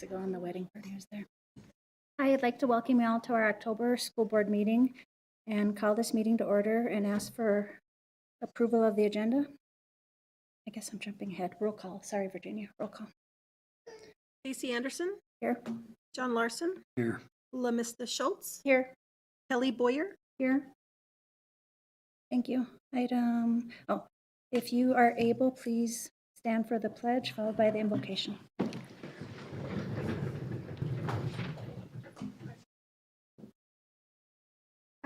ago on the wedding party. I was there. I'd like to welcome you all to our October school board meeting and call this meeting to order and ask for approval of the agenda. I guess I'm jumping ahead. Roll call. Sorry, Virginia. Roll call. Stacy Anderson, Here. John Larson, Here. LaMista Schultz, Here. Kelly Boyer. Here. Thank you. If you are able, please stand for the pledge, followed by the invocation.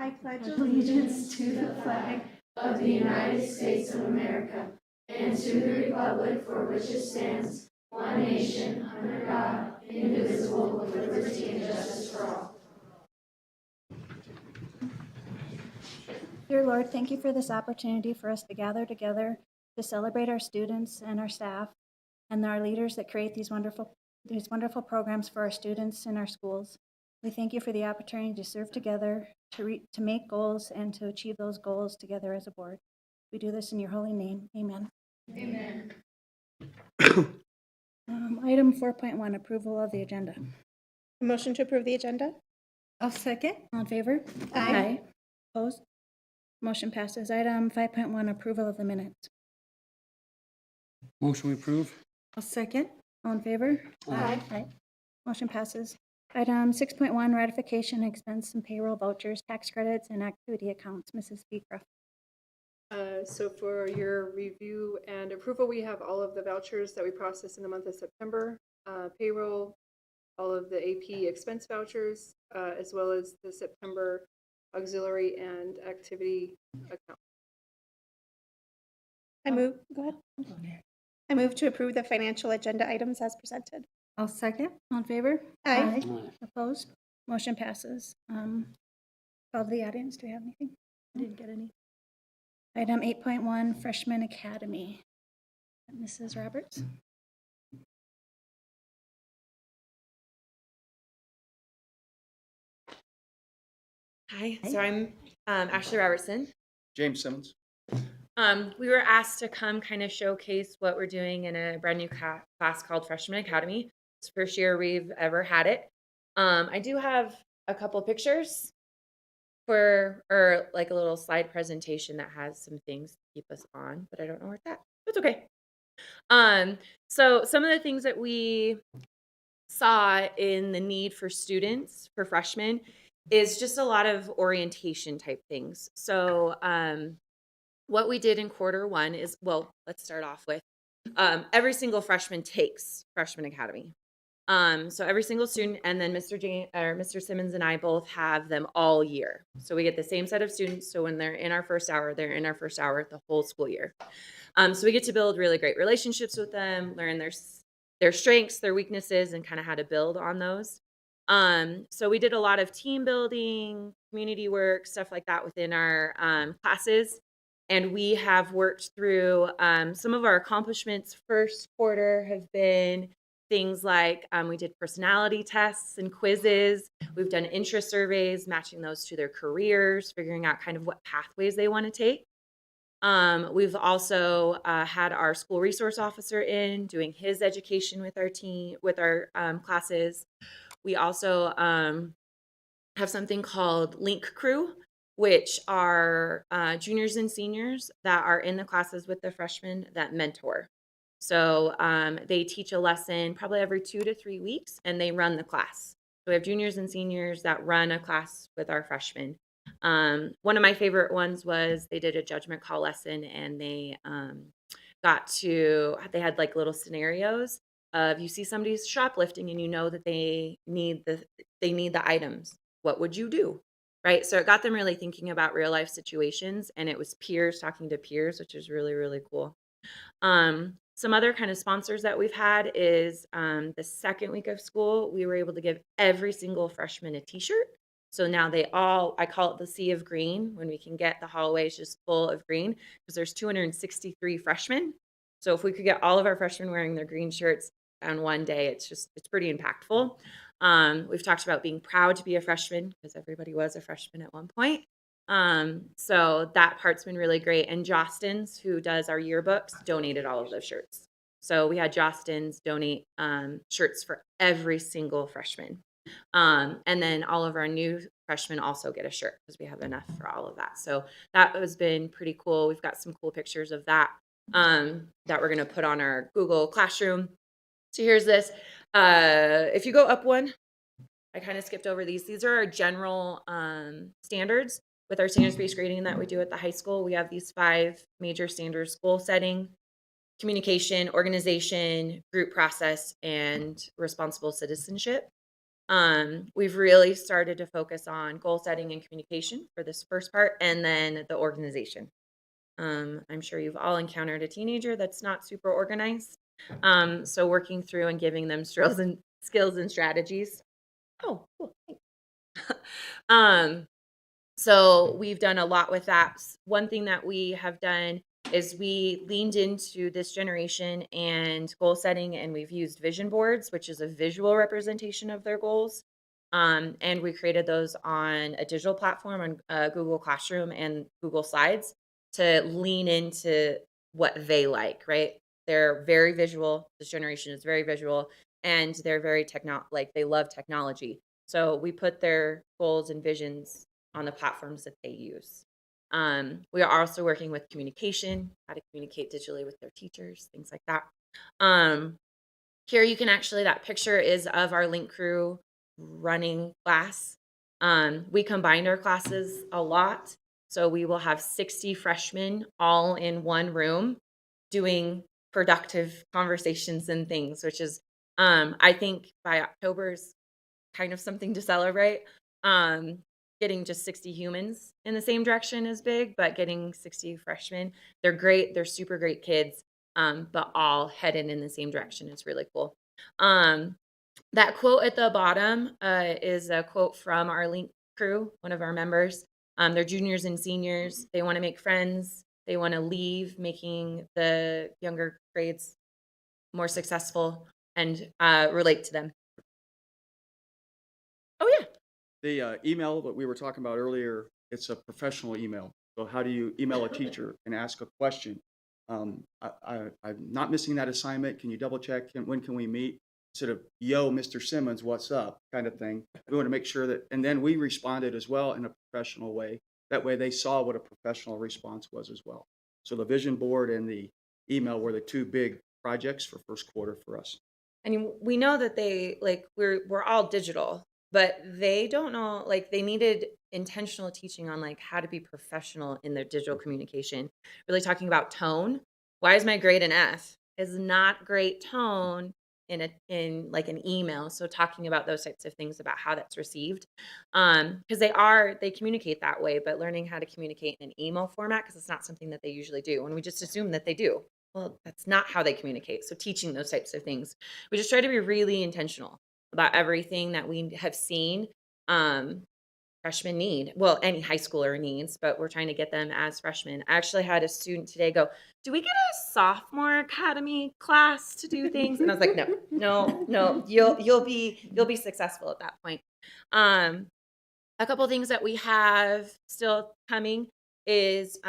I pledge allegiance to the flag of the United States of America and to the republic for which it stands, one nation, under God, indivisible, with liberty and justice for all. Dear Lord, thank you for this opportunity for us to gather together to celebrate our students and our staff and our leaders that create these wonderful programs for our students in our schools. We thank you for the opportunity to serve together, to make goals, and to achieve those goals together as a board. We do this in your holy name. Amen. Amen. Item 4.1, approval of the agenda. Motion to approve the agenda. I'll second. All in favor? Aye. Opposed? Motion passes. Item 5.1, approval of the minutes. Motion we approve. I'll second. All in favor? Aye. Aye. Motion passes. Item 6.1, ratification, expense and payroll vouchers, tax credits, and activity accounts. Mrs. Beecroft. So for your review and approval, we have all of the vouchers that we processed in the month of September, payroll, all of the AP expense vouchers, as well as the September auxiliary and activity account. Go ahead. I move to approve the financial agenda items as presented. I'll second. All in favor? Aye. Opposed? Motion passes. Call to the audience. Do we have anything? I didn't get any. Item 8.1, Freshman Academy. Mrs. Roberts. Hi, so I'm Ashley Robertson. James Simmons. We were asked to come kind of showcase what we're doing in a brand new class called Freshman Academy. It's the first year we've ever had it. I do have a couple pictures or like a little slide presentation that has some things to keep us on, but I don't know where it's at. It's okay. So some of the things that we saw in the need for students, for freshmen, is just a lot of orientation type things. So what we did in quarter one is, well, let's start off with every single freshman takes Freshman Academy. So every single student, and then Mr. Simmons and I both have them all year. So we get the same set of students. So when they're in our first hour, they're in our first hour the whole school year. So we get to build really great relationships with them, learn their strengths, their weaknesses, and kind of how to build on those. So we did a lot of team building, community work, stuff like that within our classes. And we have worked through some of our accomplishments. First quarter have been things like we did personality tests and quizzes. We've done interest surveys, matching those to their careers, figuring out kind of what pathways they want to take. We've also had our school resource officer in doing his education with our team, with our classes. We also have something called Link Crew, which are juniors and seniors that are in the classes with the freshmen that mentor. So they teach a lesson probably every 2 to 3 weeks, and they run the class. So we have juniors and seniors that run a class with our freshmen. One of my favorite ones was they did a judgment call lesson, and they had like little scenarios of, you see somebody's shoplifting and you know that they need the items. What would you do? Right? So it got them really thinking about real life situations, and it was peers talking to peers, which is really, really cool. Some other kind of sponsors that we've had is the second week of school, we were able to give every single freshman a t-shirt. So now I call it the sea of green, when we can get the hallways just full of green, because there's 263 freshmen. So if we could get all of our freshmen wearing their green shirts on one day, it's pretty impactful. We've talked about being proud to be a freshman, because everybody was a freshman at one point. So that part's been really great. And Jostens, who does our yearbooks, donated all of those shirts. So we had Jostens donate shirts for every single freshman. And then all of our new freshmen also get a shirt because we have enough for all of that. So that has been pretty cool. We've got some cool pictures of that that we're going to put on our Google Classroom. So here's this. If you go up one, I kind of skipped over these. These are our general standards with our standards-based grading that we do at the high school. We have these 5 major standards: goal setting, communication, organization, group process, and responsible citizenship. We've really started to focus on goal setting and communication for this first part, and then the organization. I'm sure you've all encountered a teenager that's not super organized. So working through and giving them skills and strategies. Oh, cool. Thanks. um, so we've done a lot with that. One thing that we have done is we leaned into this generation and goal setting, and we've used vision boards, which is a visual representation of their goals. And we created those on a digital platform on Google Classroom and Google Slides to lean into what they like, right? They're very visual. This generation is very visual, and they're very like they love technology. So we put their goals and visions on the platforms that they use. We are also working with communication, how to communicate digitally with their teachers, things like that. Here you can actually, that picture is of our Link Crew running class. We combined our classes a lot. So we will have 60 freshmen all in one room doing productive conversations and things, which is, I think by October is kind of something to celebrate. Getting just 60 humans in the same direction is big, but getting 60 freshmen, they're great. They're super great kids, but all headed in the same direction is really cool. That quote at the bottom is a quote from our Link Crew, one of our members. They're juniors and seniors. They want to make friends. They want to leave, making the younger grades more successful and relate to them. Oh, yeah. The email that we were talking about earlier, it's a professional email. So how do you email a teacher and ask a question? I'm not missing that assignment. Can you double check? When can we meet? Instead of, yo, Mr. Simmons, what's up? Kind of thing. We want to make sure that, and then we responded as well in a professional way. That way they saw what a professional response was as well. So the vision board and the email were the 2 big projects for first quarter for us. I mean, we know that we're all digital, but they don't know, like they needed intentional teaching on like how to be professional in their digital communication. Really talking about tone. Why is my grade an F? Is not great tone in like an email. So talking about those types of things about how that's received. Because they communicate that way, but learning how to communicate in an email format, because it's not something that they usually do. And we just assume that they do. Well, that's not how they communicate. So teaching those types of things, we just try to be really intentional about everything that we have seen freshmen need. Well, any high schooler needs, but we're trying to get them as freshmen. I actually had a student today go, do we get a sophomore academy class to do things? And I was like, no, you'll be successful at that point. A couple things that we have still coming is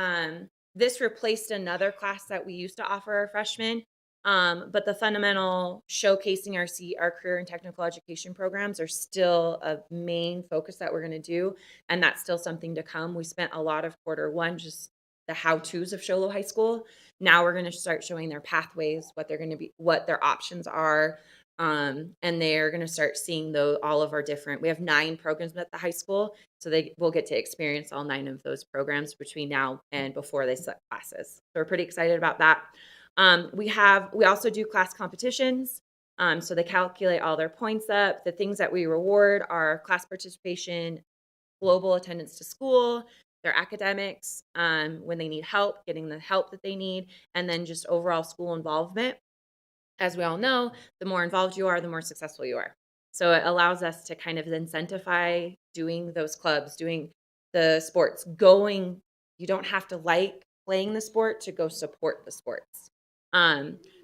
this replaced another class that we used to offer our freshmen. But the fundamental showcasing our career and technical education programs are still a main focus that we're going to do. And that's still something to come. We spent a lot of quarter 1, just the how-tos of Show Low High School. Now we're going to start showing their pathways, what they're going to be, what their options are. And they're going to start seeing all of our different, we have 9 programs at the high school. So they will get to experience all 9 of those programs between now and before they set classes. So we're pretty excited about that. We also do class competitions. So they calculate all their points up. The things that we reward are class participation, global attendance to school, their academics, when they need help, getting the help that they need, and then just overall school involvement. As we all know, the more involved you are, the more successful you are. So it allows us to kind of incentivize doing those clubs, doing the sports, going. You don't have to like playing the sport to go support the sports.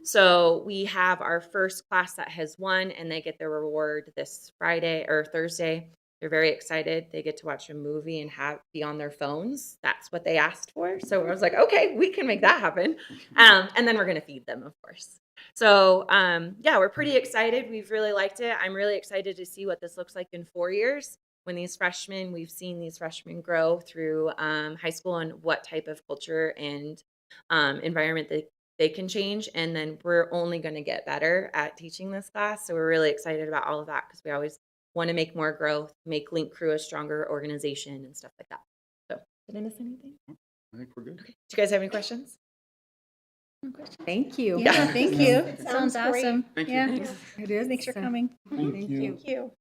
So we have our first class that has won, and they get their reward this Friday or Thursday. They're very excited. They get to watch a movie and be on their phones. That's what they asked for. So I was like, okay, we can make that happen. And then we're going to feed them, of course. So yeah, we're pretty excited. We've really liked it. I'm really excited to see what this looks like in 4 years when we've seen these freshmen grow through high school and what type of culture and environment they can change. And then we're only going to get better at teaching this class. So we're really excited about all of that because we always want to make more growth, make Link Crew a stronger organization and stuff like that. So did I miss anything? I think we're good. Okay. Do you guys have any questions? Thank you. Yeah, thank you. Sounds Sounds awesome. Thank you. Yeah, It is. thanks for coming. Thank you. Thank you.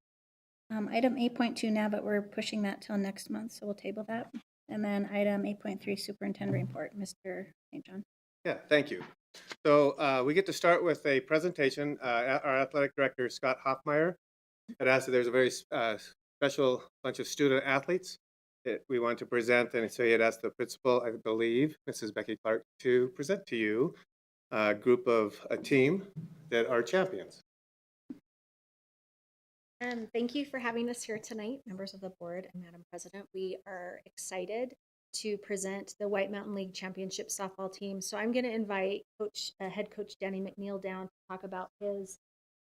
Item 8.2 now, but we're pushing that till next month, so we'll table that. And then item 8.3, superintendent report, Mr. St. John. Yeah, thank you. So we get to start with a presentation. Our athletic director, Scott Hoffmeyer, had asked that there's a very special bunch of student athletes that we want to present. And so he had asked the principal, I believe, Mrs. Becky Clark, to present to you a team that are champions. Thank you for having us here tonight, members of the board and Madam President. We are excited to present the White Mountain League Championship softball team. So I'm going to invite head coach Danny McNeil down to talk about his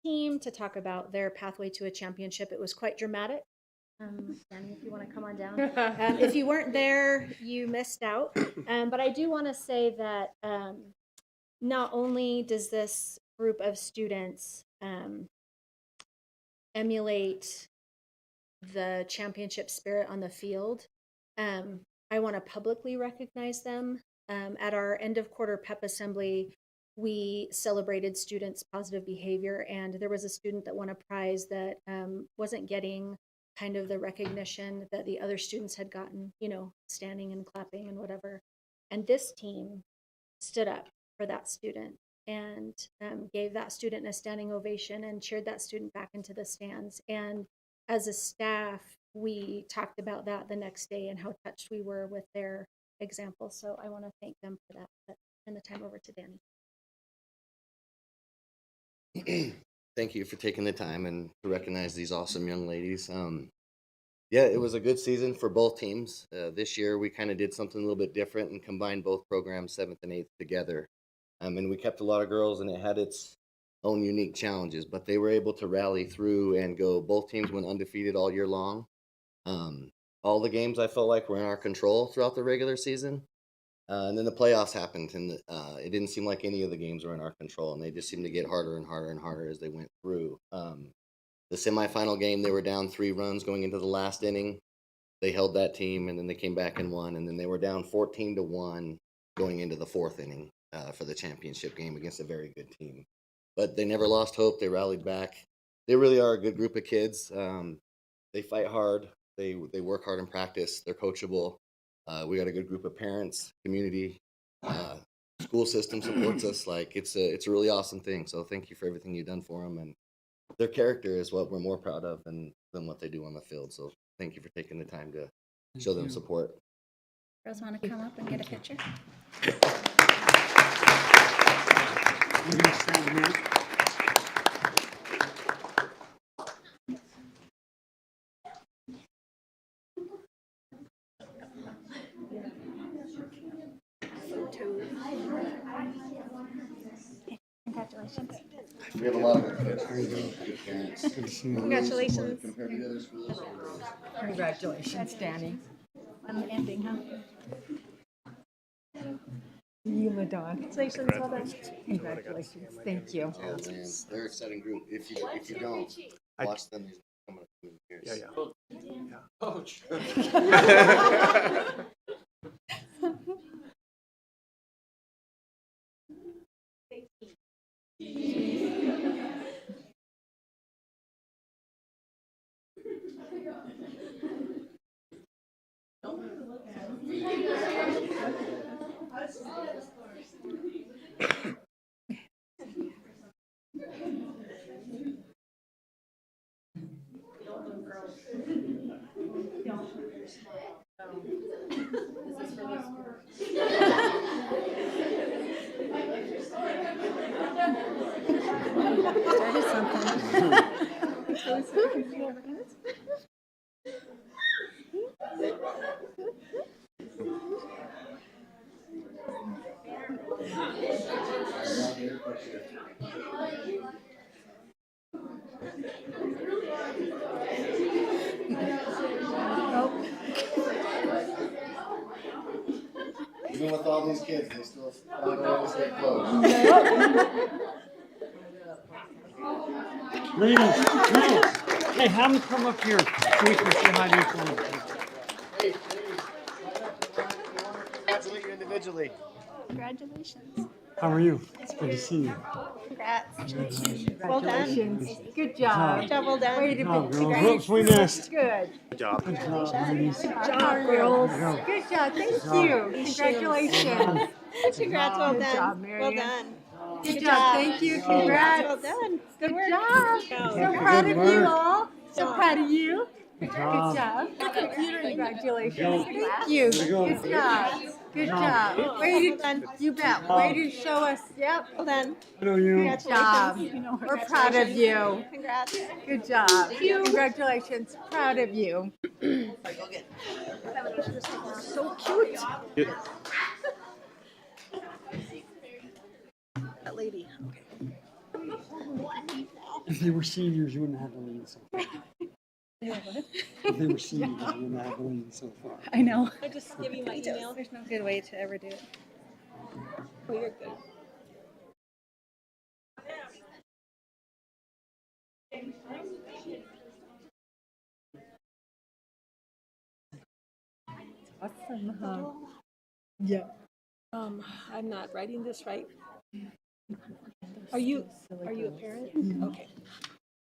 team, to talk about their pathway to a championship. It was quite dramatic. Danny, if you want to come on down. If you weren't there, you missed out. But I do want to say that not only does this group of students emulate the championship spirit on the field, I want to publicly recognize them. At our end of quarter pep assembly, we celebrated students' positive behavior, and there was a student that won a prize that wasn't getting kind of the recognition that the other students had gotten, standing and clapping and whatever. And this team stood up for that student and gave that student a standing ovation and cheered that student back into the stands. And as a staff, we talked about that the next day and how touched we were with their example. So I want to thank them for that. But turn the time over to Danny. Thank you for taking the time and to recognize these awesome young ladies. Yeah, it was a good season for both teams. This year, we kind of did something a little bit different and combined both programs, 7th and 8th, together. And we kept a lot of girls, and it had its own unique challenges, but they were able to rally through and go. Both teams went undefeated all year long. All the games I felt like were in our control throughout the regular season. And then the playoffs happened, and it didn't seem like any of the games were in our control, and they just seemed to get harder and harder and harder as they went through. The semifinal game, they were down 3 runs going into the last inning. They held that team, and then they came back and won, and then they were down 14-1 going into the 4th inning for the championship game against a very good team. But they never lost hope. They rallied back. They really are a good group of kids. They fight hard. They work hard in practice. They're coachable. We got a good group of parents, community, school system supports us. Like it's a really awesome thing. So thank you for everything you've done for them. And their character is what we're more proud of than what they do on the field. So thank you for taking the time to show them support. Girls want to come up and get a picture? Congratulations. We have a lot of good kids, good parents. Congratulations. Compared to the other schools. Congratulations, Danny. On the ending, huh? You, Madonna. Congratulations. Well done. Congratulations. Thank you. Oh man, they're an exciting group. If you don't watch them, they're coming up in years. Yeah. Coach. Started something. Even with all these kids, they still found a way to stay close. Ladies, hey, have them come up here so we can say hi to each other. Hey, congratulate you individually. Congratulations. How are you? It's good to see you. Congrats. Well done. Congratulations. Good job. Good job, well done. Way to Good job, be. girls. Whoops, we missed. Good. Good job. Good job, ladies. Good job, girls. Good job. Thank you. Congratulations. Congrats, well Good done. job, Well Marion. done. Good job. Thank you. Congrats. Well done. Good work. job. So proud of you all. So proud of you. Good Good job. job. Congratulations. Go. Thank you. There you go. Good job. Good job. Way Well done. to, you bet. Way to show us. Yep. Well done. I know you. Good job. Congratulations. We're proud of you. Congrats. Good job. Congratulations. Proud of you. So cute. That lady. If they were seniors, you wouldn't have to lean so far. If they were seniors, you wouldn't have to lean so far. I know. I just give you my email. There's no good way to ever do it. Oh, you're good. Awesome, huh? Yeah. I'm not writing this right. Are you a parent? Okay.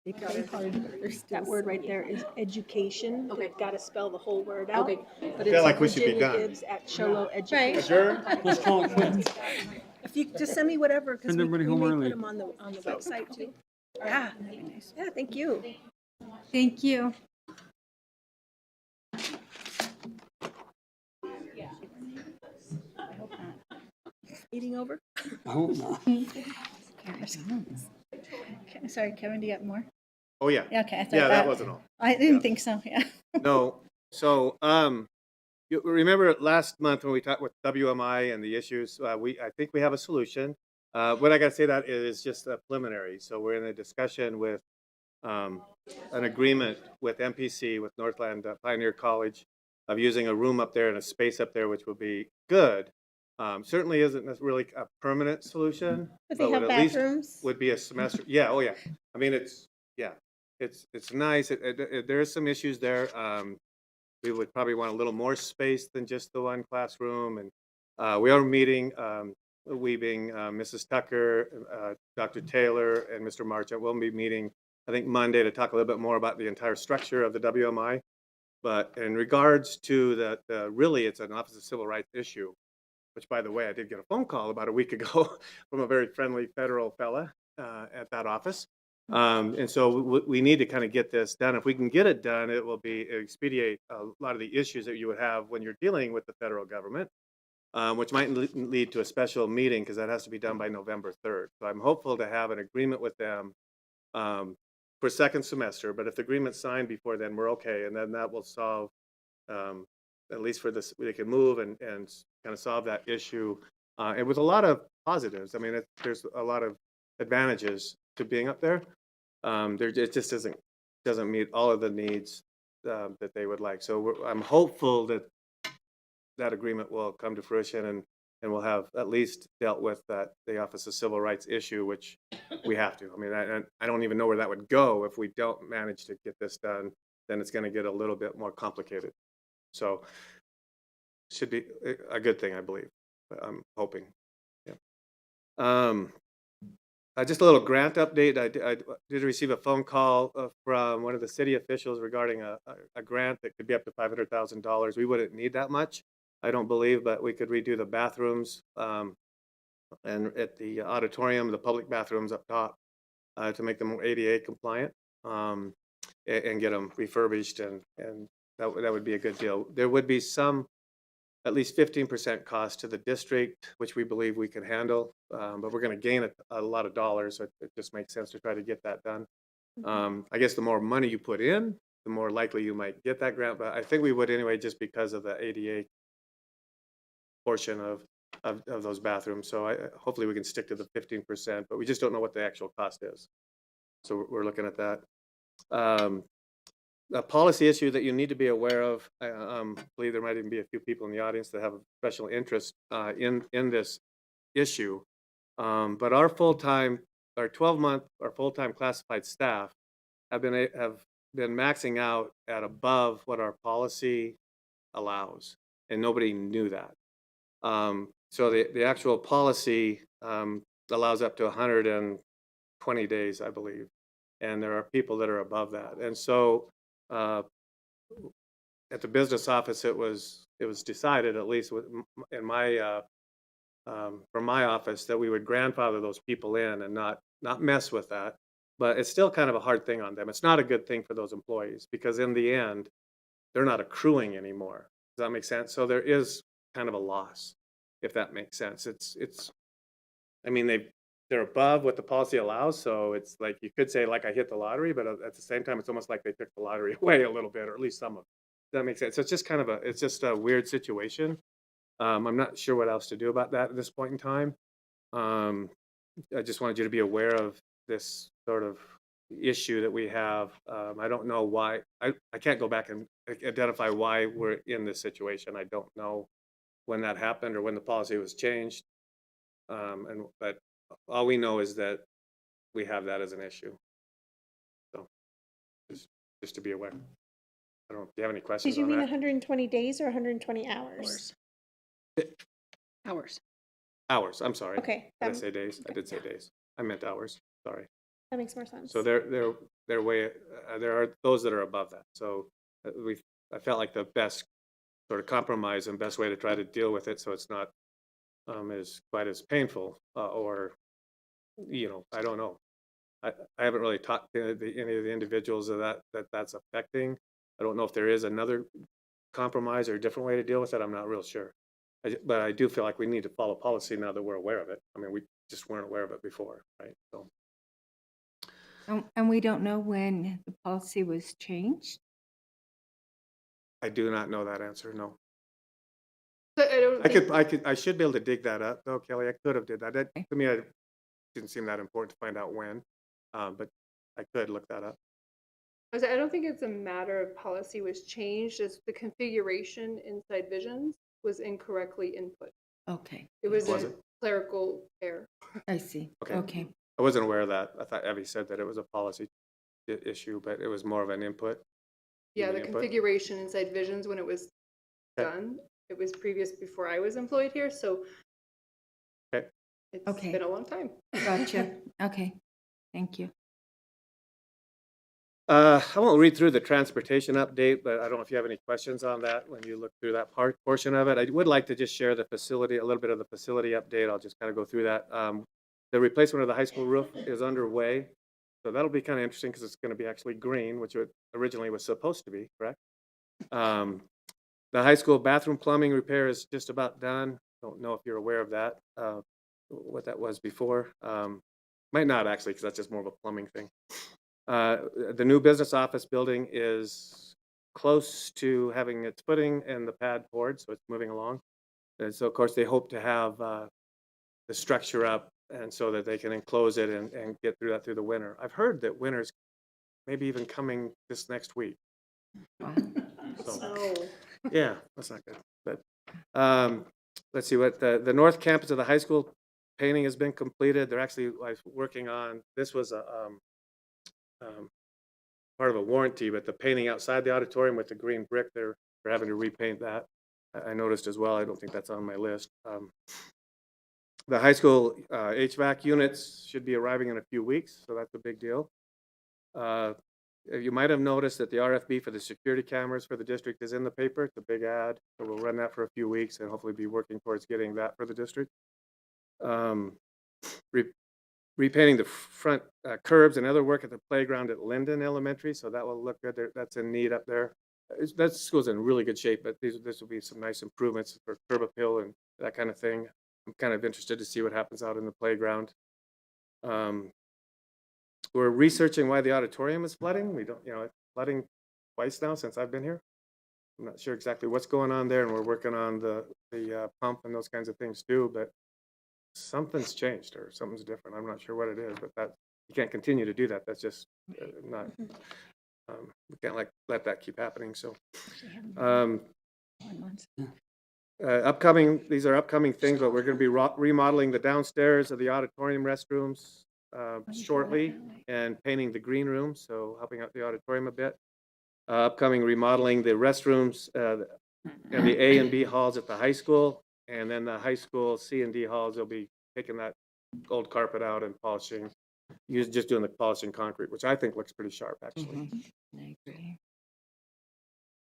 That word right there is education. Okay. Got to spell the whole word out. Okay. But Feel like we should be done. Gibbs at Cholo Education. Adjourn? Let's call it quits. If you just send me whatever, because Send we everybody may home put early. them on the website too. Yeah. Yeah. Thank you. Thank you. Meeting over. I hope not. Sorry, Kevin, do you got more? Oh, yeah. Yeah, okay. I thought Yeah, that wasn't all. I didn't Yeah. think so, yeah. No. So, you remember last month when we talked with WMI and the issues, I think we have a solution. What I gotta say that is just a preliminary. So we're in a discussion with, an agreement with MPC, with Northland Pioneer College, of using a room up there and a space up there, which will be good. Certainly isn't really a permanent solution. But they would have at least bathrooms. would be a semester. Yeah, oh yeah. I mean, it's nice. There's some issues there. We would probably want a little more space than just the one classroom. And we are meeting, we being Mrs. Tucker, Dr. Taylor, and Mr. Marchant. We'll be meeting, I think, Monday to talk a little bit more about the entire structure of the WMI. But in regards to really, it's an Office of Civil Rights issue, which, by the way, I did get a phone call about a week ago from a very friendly federal fella at that office. And so we need to kind of get this done. If we can get it done, it will expedite a lot of the issues that you would have when you're dealing with the federal government, which might lead to a special meeting because that has to be done by November 3rd. So I'm hopeful to have an agreement with them for second semester. But if the agreement's signed before then, we're okay. And then that will solve, at least for this, they can move and kind of solve that issue. And with a lot of positives. I mean, there's a lot of advantages to being up there. It just doesn't meet all of the needs that they would like. So I'm hopeful that agreement will come to fruition and we'll have at least dealt with the Office of Civil Rights issue, which we have to. I mean, I don't even know where that would go if we don't manage to get this done. Then it's going to get a little bit more complicated. So should be a good thing, I believe. I'm hoping. Yeah. Just a little grant update. I did receive a phone call from one of the city officials regarding a grant that could be up to $500,000. We wouldn't need that much, I don't believe, but we could redo the bathrooms and at the auditorium, the public bathrooms up top to make them ADA compliant and get them refurbished, and that would be a good deal. There would be some, at least 15% cost to the district, which we believe we can handle, but we're going to gain a lot of dollars, so it just makes sense to try to get that done. I guess the more money you put in, the more likely you might get that grant, but I think we would anyway, just because of the ADA portion of of those bathrooms. So hopefully we can stick to the 15%, but we just don't know what the actual cost is. So we're looking at that. A policy issue that you need to be aware of, I believe there might even be a few people in the audience that have a special interest in this issue. But our 12-month, our full-time classified staff have been maxing out at above what our policy allows, and nobody knew that. So the actual policy allows up to 120 days, I believe, and there are people that are above that. And so at the business office, it was decided, at least in my from my office, that we would grandfather those people in and not mess with that. But it's still kind of a hard thing on them. It's not a good thing for those employees because in the end, they're not accruing anymore. Does that make sense? So there is kind of a loss, if that makes sense. I mean, they're above what the policy allows, so it's like you could say like I hit the lottery, but at the same time, it's almost like they took the lottery away a little bit, or at least some of it. Does that make sense? So it's just kind of a weird situation. I'm not sure what else to do about that at this point in time. I just wanted you to be aware of this sort of issue that we have. I don't know why. I can't go back and identify why we're in this situation. I don't know when that happened or when the policy was changed. But all we know is that we have that as an issue. So just to be aware. I don't know if you have any questions Did you on mean that. 120 days or 120 hours? Hours. Hours, I'm sorry. Okay, Did I say days? I did say days. I meant hours. Sorry. that makes more sense. So they're way, there are those that are above that. So I felt like the best sort of compromise and best way to try to deal with it so it's not as quite as painful or, I don't know. I haven't really talked to any of the individuals of that's affecting. I don't know if there is another compromise or a different way to deal with it. I'm not real sure. But I do feel like we need to follow policy now that we're aware of it. I mean, we just weren't aware of it before, right? So And we don't know when the policy was changed? I do not know that answer, no. But I should be able to dig that up though, Kelly. I could have did that. To me, it didn't seem that important to find out when, but I could look that up. I don't think it's a matter of policy was changed, it's the configuration inside Visions was incorrectly input. Okay, It was Was a it? clerical error. I see. Okay. Okay. I wasn't aware of that. I thought Evie said that it was a policy issue, but it was more of an input. Yeah, the Human input? configuration inside Visions when it was Okay. done, it was previous before I was employed here, so Okay. it's Okay. been a long time. Gotcha. Okay. Thank you. I won't read through the transportation update, but I don't know if you have any questions on that when you look through that portion of it. I would like to just share the facility, a little bit of the facility update. I'll just kind of go through that. The replacement of the high school roof is underway. So that'll be kind of interesting because it's going to be actually green, which it originally was supposed to be, correct? The high school bathroom plumbing repair is just about done. Don't know if you're aware of that, what that was before. Might not actually, because that's just more of a plumbing thing. The new business office building is close to having its footing and the pad poured, so it's moving along. And so, of course, they hope to have the structure up and so that they can enclose it and get through that through the winter. I've heard that winter's maybe even coming this next week. Wow. So, So, yeah, that's not good. But let's see what the north campus of the high school painting has been completed. They're actually working on, this was a part of a warranty, but the painting outside the auditorium with the green brick, they're having to repaint that. I noticed as well. I don't think that's on my list. The high school HVAC units should be arriving in a few weeks, so that's a big deal. You might have noticed that the RFB for the security cameras for the district is in the paper. It's a big ad, so we'll run that for a few weeks and hopefully be working towards getting that for the district. Repainting the front curbs and other work at the playground at Linden Elementary, so that will look good. That's in need up there. That school's in really good shape, but this will be some nice improvements for curb appeal and that kind of thing. I'm kind of interested to see what happens out in the playground. We're researching why the auditorium is flooding. We don't, it's flooding twice now since I've been here. I'm not sure exactly what's going on there, and we're working on the pump and those kinds of things too, but something's changed or something's different. I'm not sure what it is, but that you can't continue to do that. That's just not, we can't let that keep happening. So, these are upcoming things, but we're going to be remodeling the downstairs of the auditorium restrooms shortly and painting the green room, so helping out the auditorium a bit. Upcoming remodeling the restrooms and the A and B halls at the high school, and then the high school C and D halls, they'll be taking that old carpet out and polishing, just doing the polishing concrete, which I think looks pretty sharp, actually. I agree.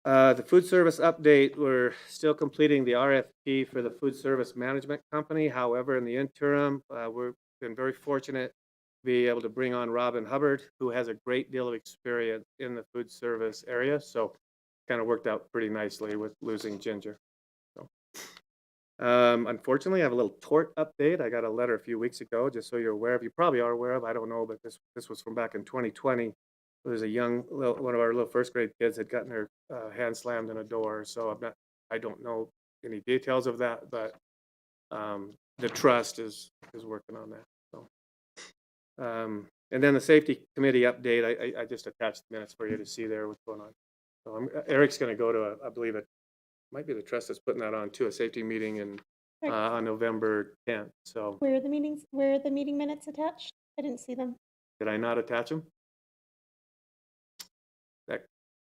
The food service update, we're still completing the RFP for the food service management company. However, in the interim, we've been very fortunate to be able to bring on Robin Hubbard, who has a great deal of experience in the food service area. So kind of worked out pretty nicely with losing Ginger. So, unfortunately, I have a little tort update. I got a letter a few weeks ago, just so you're aware of. You probably are aware of, I don't know, but this was from back in 2020. There's a one of our little first grade kids had gotten her hand slammed in a door. So I don't know any details of that, but the trust is working on that. So, and then the safety committee update, I just attached the minutes for you to see there what's going on. So Eric's going to go to, I believe it might be the trust that's putting that on to a safety meeting on November 10th. So Where are the meeting minutes attached? I didn't see them. did I not attach them?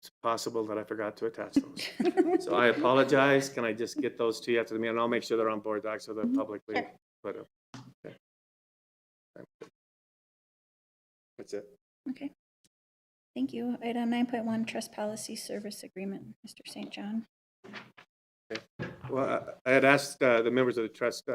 It's possible that I forgot to attach those. So I apologize. Can I just get those to you after the meeting? And I'll make sure they're on board docs so they're publicly put up. Okay. That's it. Okay. Thank you. Item 9.1, Trust Policy Service Agreement, Mr. St. John. Okay. Well, I had asked the members of the trust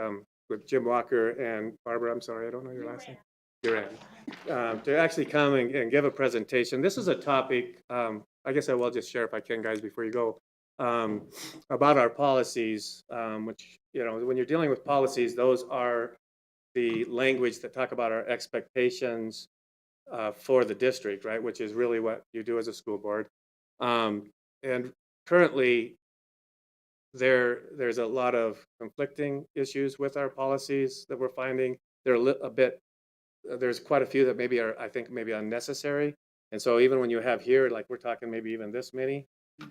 with Jim Walker and Barbara, I'm sorry, I don't know your last name. To actually come and give a presentation. This is a topic, I guess I will just share if I can, guys, before you go, about our policies, which, when you're dealing with policies, those are the language that talk about our expectations for the district, right, which is really what you do as a school board. And currently, there's a lot of conflicting issues with our policies that we're finding. There's quite a few that maybe are, I think, maybe unnecessary. And so even when you have here, like we're talking maybe even this many,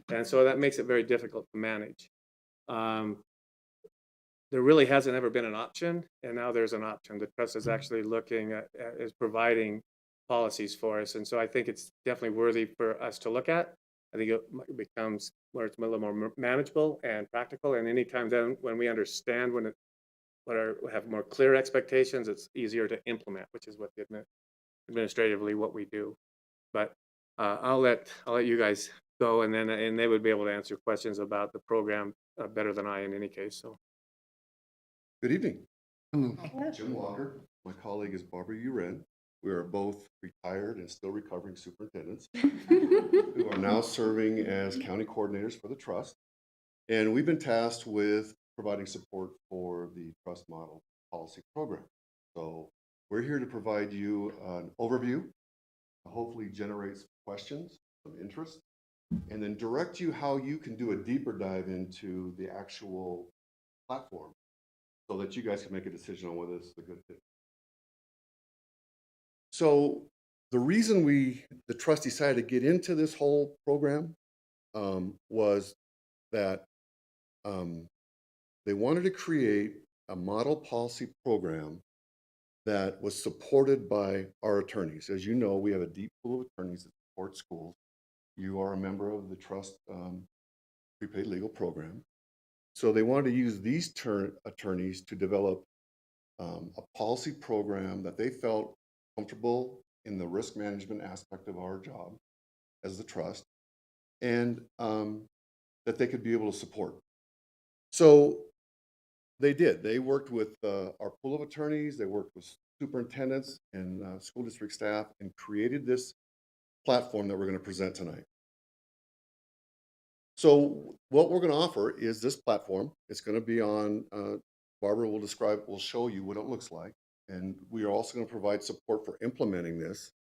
and so that makes it very difficult to manage. There really hasn't ever been an option, and now there's an option. The trust is actually looking at is providing policies for us, and so I think it's definitely worthy for us to look at. I think it becomes where it's a little more manageable and practical, and anytime then when we understand have more clear expectations, it's easier to implement, which is what administratively what we do. But I'll let you guys go, and they would be able to answer questions about the program better than I in any case. So. Good evening. Hello. Jim Walker. My colleague is Barbara Uren. We are both retired and still recovering superintendents who are now serving as county coordinators for the trust. And we've been tasked with providing support for the trust model policy program. So we're here to provide you an overview, hopefully generate some questions, some interest, and then direct you how you can do a deeper dive into the actual platform so that you guys can make a decision on whether this is a good fit. So the reason the trust decided to get into this whole program was that they wanted to create a model policy program that was supported by our attorneys. As you know, we have a deep pool of attorneys that support schools. You are a member of the trust prepaid legal program. So they wanted to use these attorneys to develop a policy program that they felt comfortable in the risk management aspect of our job as the trust, and that they could be able to support. So they did. They worked with our pool of attorneys, they worked with superintendents and school district staff and created this platform that we're going to present tonight. So what we're going to offer is this platform. It's going to be on, Barbara will show you what it looks like. And we are also going to provide support for implementing this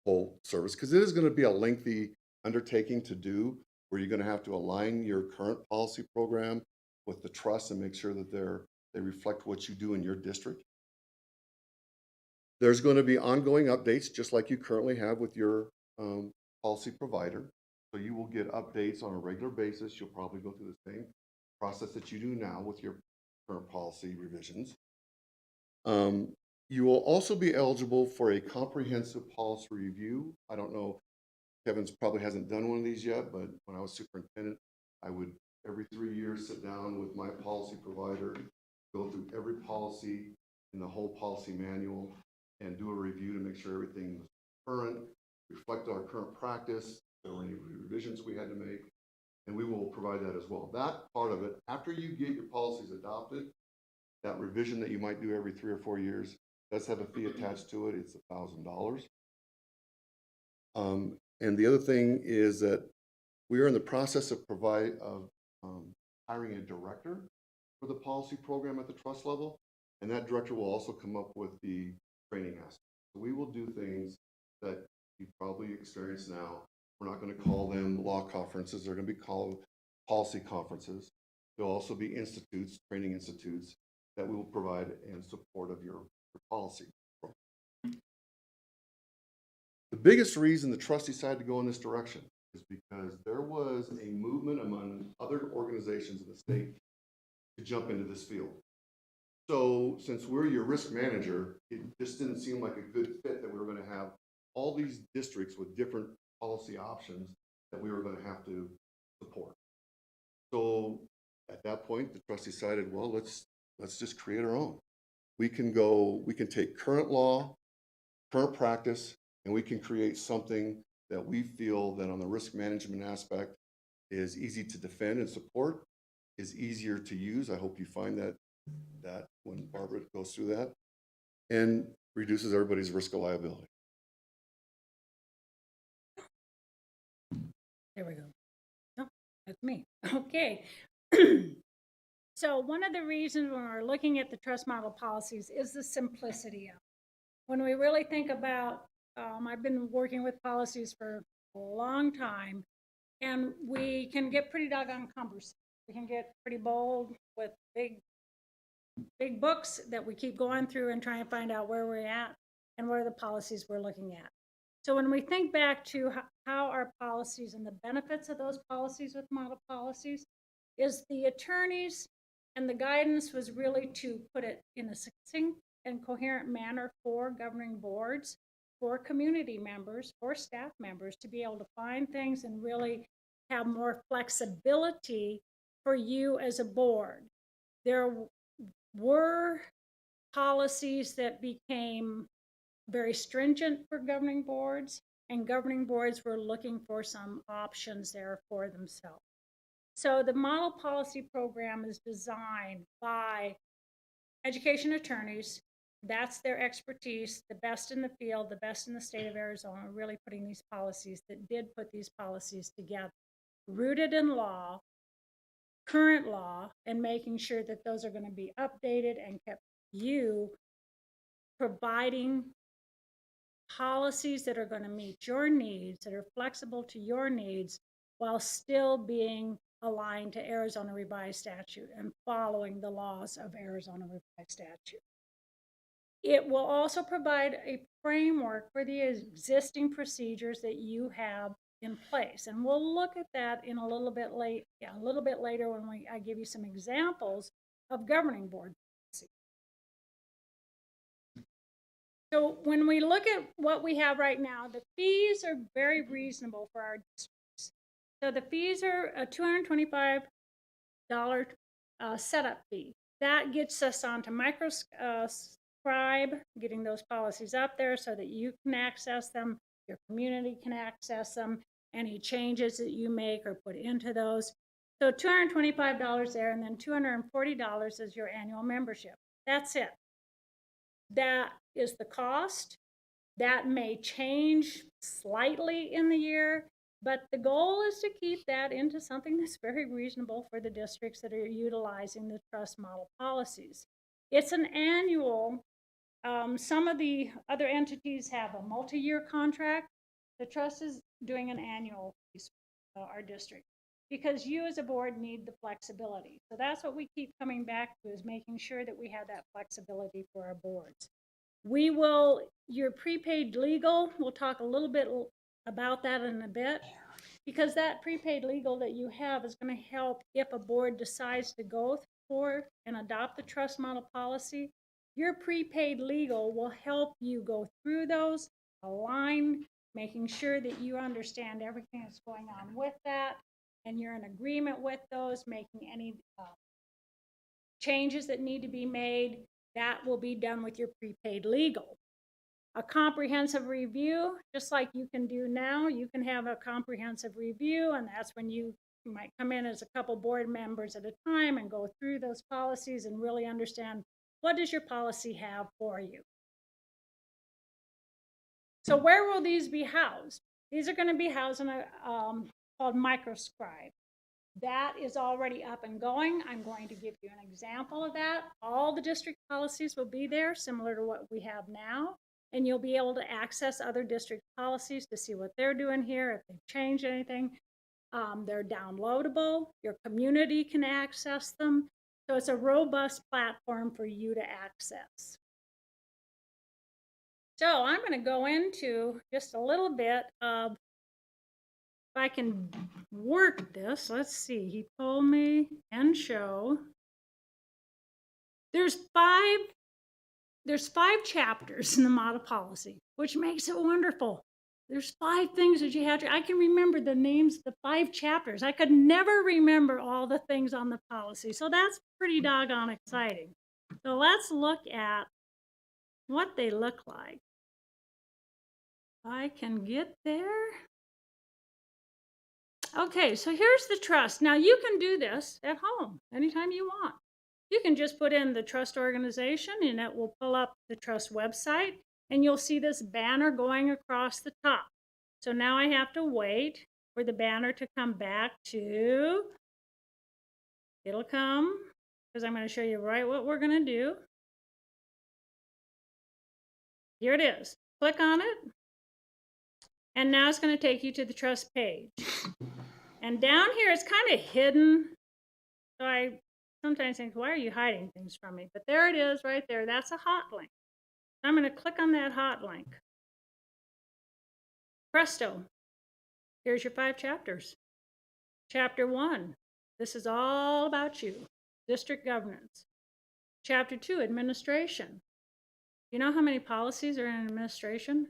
whole service, because it is going to be a lengthy undertaking to do. where you're going to have to align your current policy program with the trust and make sure that they reflect what you do in your district. There's going to be ongoing updates, just like you currently have with your policy provider. So you will get updates on a regular basis. You'll probably go through the same process that you do now with your current policy revisions. You will also be eligible for a comprehensive policy review. I don't know, Kevin's probably hasn't done one of these yet, but when I was superintendent, I would every 3 years sit down with my policy provider, go through every policy in the whole policy manual and do a review to make sure everything was current, reflect our current practice, if there were any revisions we had to make, and we will provide that as well. That part of it, after you get your policies adopted, that revision that you might do every 3 or 4 years does have a fee attached to it. It's $1,000. And the other thing is that we are in the process of hiring a director for the policy program at the trust level, and that director will also come up with the training aspect. So we will do things that you probably experience now. We're not going to call them law conferences. They're going to be called policy conferences. There'll also be institutes, training institutes, that we will provide in support of your policy program. The biggest reason the trust decided to go in this direction is because there was a movement among other organizations in the state to jump into this field. So since we're your risk manager, it just didn't seem like a good fit that we were going to have all these districts with different policy options that we were going to have to support. So at that point, the trust decided, well, let's just create our own. We can take current law, current practice, and we can create something that we feel that on the risk management aspect is easy to defend and support, is easier to use. I hope you find that when Barbara goes through that, and reduces everybody's risk of liability. There we go. Oh, that's me. Okay. So one of the reasons when we're looking at the trust model policies is the simplicity of it. When we really think about, I've been working with policies for a long time, and we can get pretty doggone cumbersome. We can get pretty bold with big books that we keep going through and trying to find out where we're at and what are the policies we're looking at. So when we think back to how our policies and the benefits of those policies with model policies, is the attorneys and the guidance was really to put it in a succinct and coherent manner for governing boards, for community members, for staff members to be able to find things and really have more flexibility for you as a board. There were policies that became very stringent for governing boards, and governing boards were looking for some options there for themselves. So the model policy program is designed by education attorneys. That's their expertise, the best in the field, the best in the state of Arizona, really putting these policies that did put these policies together, rooted in law, current law, and making sure that those are going to be updated and kept you providing policies that are going to meet your needs, that are flexible to your needs, while still being aligned to Arizona Revised Statute and following the laws of Arizona Revised Statute. It will also provide a framework for the existing procedures that you have in place. And we'll look at that in a little bit later when I give you some examples of governing board policy. So when we look at what we have right now, the fees are very reasonable for our districts. So the fees are a $225 setup fee. That gets us onto microscribe, getting those policies up there so that you can access them, your community can access them, any changes that you make or put into those. So $225 there, and then $240 is your annual membership. That's it. That is the cost. That may change slightly in the year, but the goal is to keep that into something that's very reasonable for the districts that are utilizing the trust model policies. It's an annual. Some of the other entities have a multi-year contract. The trust is doing an annual piece, our district. because you as a board need the flexibility. So that's what we keep coming back to, is making sure that we have that flexibility for our boards. We will, your prepaid legal, we'll talk a little bit about that in a bit, because that prepaid legal that you have is going to help if a board decides to go for and adopt the trust model policy. Your prepaid legal will help you go through those, align, making sure that you understand everything that's going on with that, and you're in agreement with those, making any changes that need to be made. That will be done with your prepaid legal. A comprehensive review, just like you can do now, you can have a comprehensive review, and that's when you might come in as a couple board members at a time and go through those policies and really understand, what does your policy have for you? So where will these be housed? These are going to be housed in a called Microscribe. That is already up and going. I'm going to give you an example of that. All the district policies will be there, similar to what we have now. And you'll be able to access other district policies to see what they're doing here, if they've changed anything. They're downloadable. Your community can access them. So it's a robust platform for you to access. So I'm going to go into just a little bit of, if I can work this, let's see, he told me, and show. There's five chapters in the model policy, which makes it wonderful. There's 5 things that you have to, I can remember the names, the 5 chapters. I could never remember all the things on the policy. So that's pretty doggone exciting. So let's look at what they look like. I can get there. Okay, so here's the trust. Now you can do this at home anytime you want. You can just put in the trust organization and it will pull up the trust website, and you'll see this banner going across the top. So now I have to wait for the banner to come back to, it'll come, because I'm going to show you right what we're going to do. Here it is. Click on it. And now it's going to take you to the trust page. And down here, it's kind of hidden. So I sometimes think, why are you hiding things from me? But there it is right there. That's a hot link. I'm going to click on that hot link. Presto. Here's your 5 chapters. Chapter 1, this is all about you, district governance. Chapter 2, administration. You know how many policies are in administration?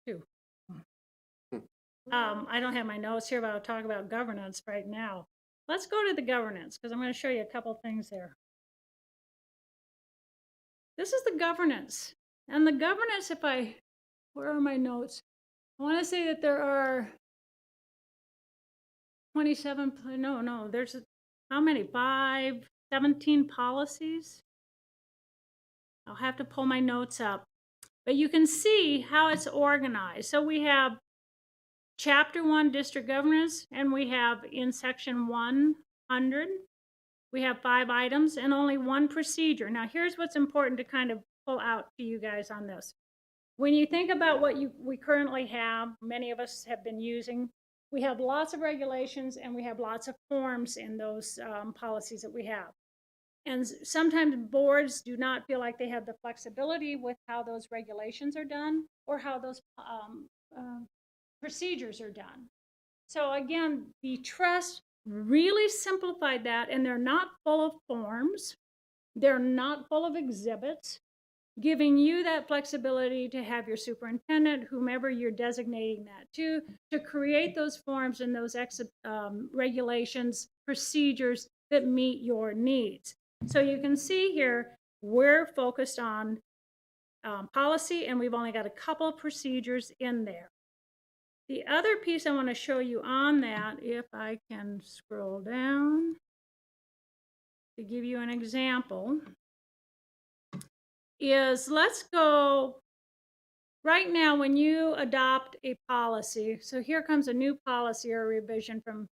2. I don't have my notes here, but I'll talk about governance right now. Let's go to the governance, because I'm going to show you a couple things there. This is the governance. And the governance, where are my notes? I want to say that there are 27, there's how many? 17 policies? I'll have to pull my notes up. But you can see how it's organized. So we have Chapter 1, District Governance, and we have in Section 100, we have 5 items and only 1 procedure. Now, here's what's important to kind of pull out to you guys on this. When you think about what we currently have, many of us have been using, we have lots of regulations and we have lots of forms in those policies that we have. And sometimes boards do not feel like they have the flexibility with how those regulations are done or how those procedures are done. So again, the trust really simplified that, and they're not full of forms. They're not full of exhibits, giving you that flexibility to have your superintendent, whomever you're designating that to create those forms and those regulations, procedures that meet your needs. So you can see here, we're focused on policy, and we've only got a couple of procedures in there. The other piece I want to show you on that, if I can scroll down to give you an example, is let's go right now when you adopt a policy. So here comes a new policy or revision from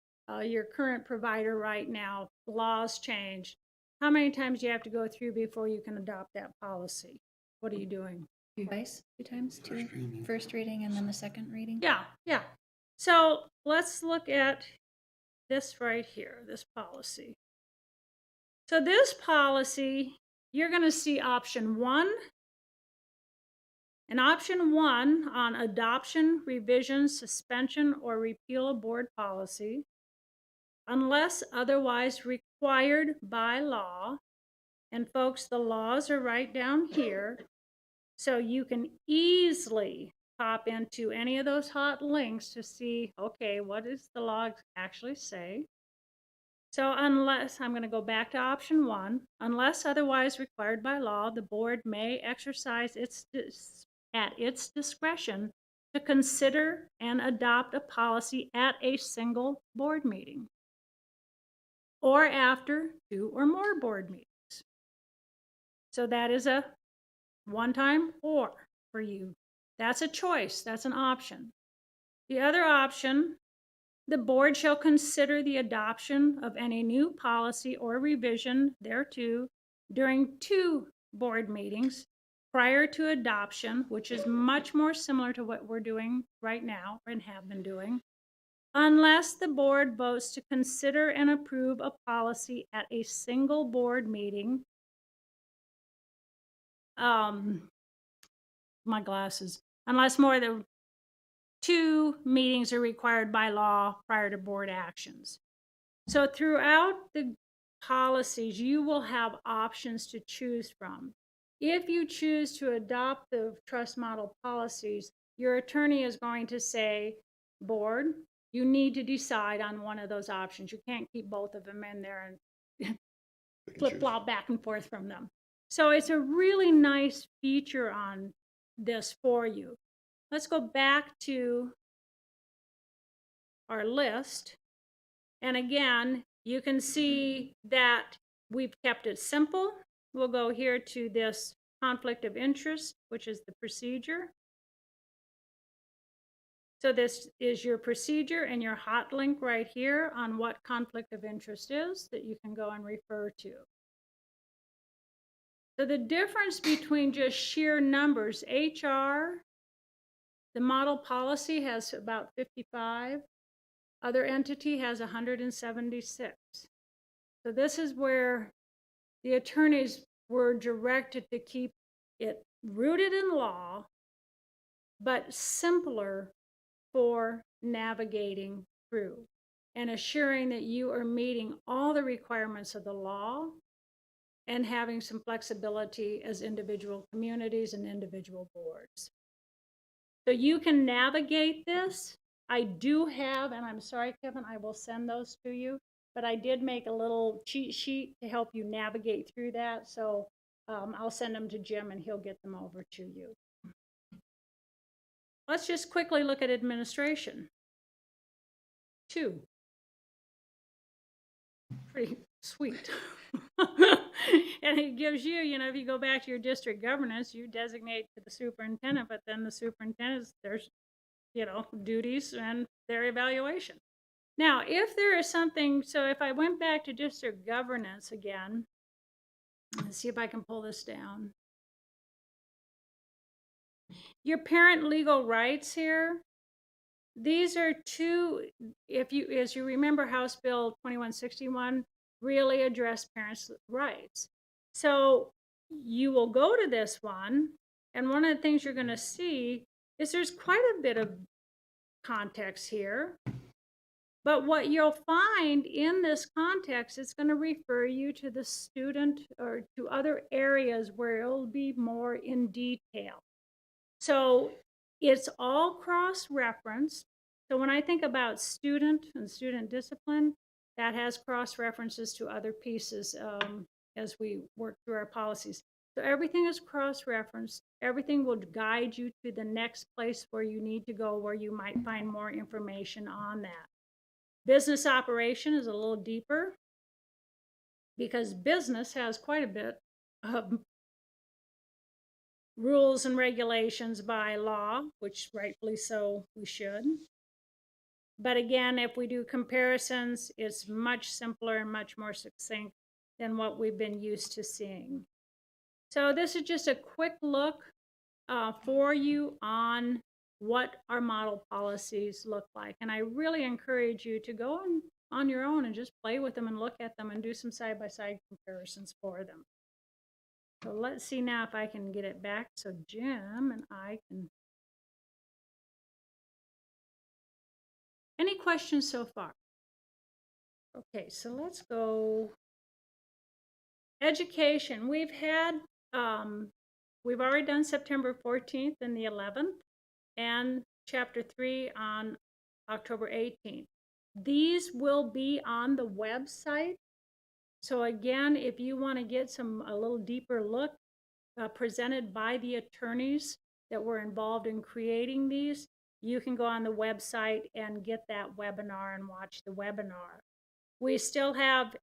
your current provider right now. Laws change. How many times do you have to go through before you can adopt that policy? What are you doing? Twice, 2 times, 2. First reading and then the second reading. Yeah. So let's look at this right here, this policy. So this policy, you're going to see option 1. And option 1 on adoption, revision, suspension, or repeal of board policy, unless otherwise required by law. And folks, the laws are right down here. So you can easily pop into any of those hot links to see, okay, what does the law actually say? So unless, I'm going to go back to option 1, unless otherwise required by law, the board may exercise at its discretion to consider and adopt a policy at a single board meeting or after 2 or more board meetings. So that is a one-time or for you. That's a choice. That's an option. The other option, the board shall consider the adoption of any new policy or revision thereto during 2 board meetings prior to adoption, which is much more similar to what we're doing right now and have been doing, unless the board votes to consider and approve a policy at a single board meeting. My glasses. Unless more than 2 meetings are required by law prior to board actions. So throughout the policies, you will have options to choose from. If you choose to adopt the trust model policies, your attorney is going to say, board, you need to decide on one of those options. You can't keep both of them in there and flip-flop back and forth from them. So it's a really nice feature on this for you. Let's go back to our list. And again, you can see that we've kept it simple. We'll go here to this conflict of interest, which is the procedure. So this is your procedure and your hot link right here on what conflict of interest is that you can go and refer to. So the difference between just sheer numbers, HR, the model policy has about 55. Other entity has 176. So this is where the attorneys were directed to keep it rooted in law, but simpler for navigating through and assuring that you are meeting all the requirements of the law and having some flexibility as individual communities and individual boards. So you can navigate this. I do have, and I'm sorry, Kevin, I will send those to you, but I did make a little cheat sheet to help you navigate through that. So I'll send them to Jim and he'll get them over to you. Let's just quickly look at administration. 2. Pretty sweet. And it gives you, if you go back to your district governance, you designate to the superintendent, but then the superintendent, there's, duties and their evaluation. Now, if there is something, so if I went back to district governance again, let's see if I can pull this down. Your parent legal rights here, these are 2, as you remember, House Bill 2161 really addressed parents' rights. So you will go to this one, and one of the things you're going to see is there's quite a bit of context here. But what you'll find in this context is going to refer you to the student or to other areas where it'll be more in detail. So it's all cross-referenced. So when I think about student and student discipline, that has cross-references to other pieces as we work through our policies. So everything is cross-referenced. Everything will guide you to the next place where you need to go, where you might find more information on that. Business operation is a little deeper because business has quite a bit of rules and regulations by law, which rightfully so we should. But again, if we do comparisons, it's much simpler and much more succinct than what we've been used to seeing. So this is just a quick look for you on what our model policies look like. And I really encourage you to go on your own and just play with them and look at them and do some side-by-side comparisons for them. So let's see now if I can get it back so Jim and I can. Any questions so far? Okay, so let's go. Education, we've already done September 14th and the 11th, and Chapter 3 on October 18th. These will be on the website. So again, if you want to get a little deeper look presented by the attorneys that were involved in creating these, you can go on the website and get that webinar and watch the webinar. We still have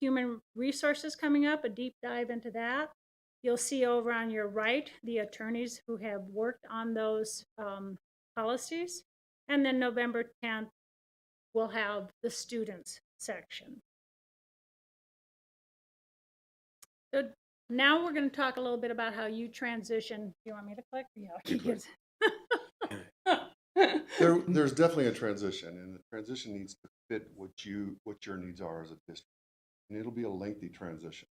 human resources coming up, a deep dive into that. You'll see over on your right the attorneys who have worked on those policies. And then November 10th, we'll have the students section. So now we're going to talk a little bit about how you transition. Do you want me to click? Yeah. There's definitely a transition, and the transition needs to fit what your needs are as a district, and it'll be a lengthy transition.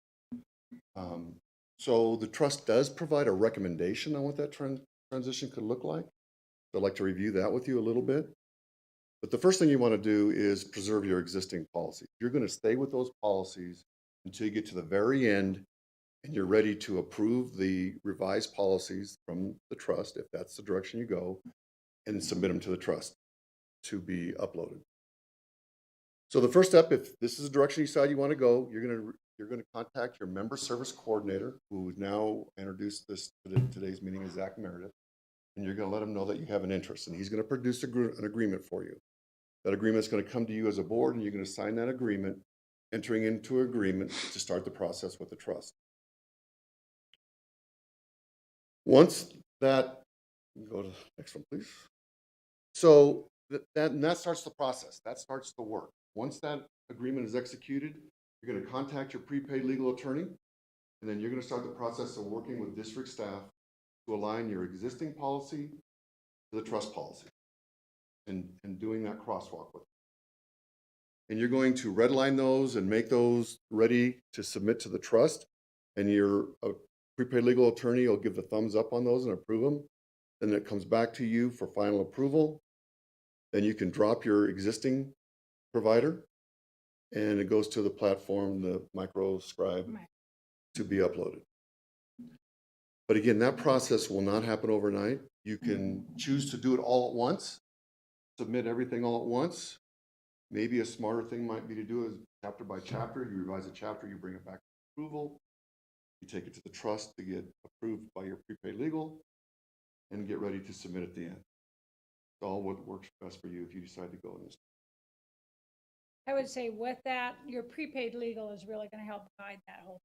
So the trust does provide a recommendation on what that transition could look like. So I'd like to review that with you a little bit. But the first thing you want to do is preserve your existing policies. You're going to stay with those policies until you get to the very end and you're ready to approve the revised policies from the trust, if that's the direction you go, and submit them to the trust to be uploaded. So the first step, if this is the direction you decide you want to go, you're going to contact your member service coordinator, who is now introduced this to today's meeting as Zach Meredith, and you're going to let him know that you have an interest, and he's going to produce an agreement for you. That agreement is going to come to you as a board, and you're going to sign that agreement, entering into an agreement to start the process with the trust. Once that, go to the next one, please. So that starts the process. That starts the work. Once that agreement is executed, you're going to contact your prepaid legal attorney, and then you're going to start the process of working with district staff to align your existing policy to the trust policy, and doing that crosswalk with them. And you're going to redline those and make those ready to submit to the trust, and your prepaid legal attorney will give the thumbs up on those and approve them. Then it comes back to you for final approval. Then you can drop your existing provider, and it goes to the platform, the microscribe, to be uploaded. But again, that process will not happen overnight. You can choose to do it all at once, submit everything all at once. Maybe a smarter thing might be to do is chapter by chapter. You revise a chapter, you bring it back to approval. You take it to the trust to get approved by your prepaid legal and get ready to submit at the end. It's all what works best for you if you decide to go in this. I would say with that, your prepaid legal is really going to help guide that whole.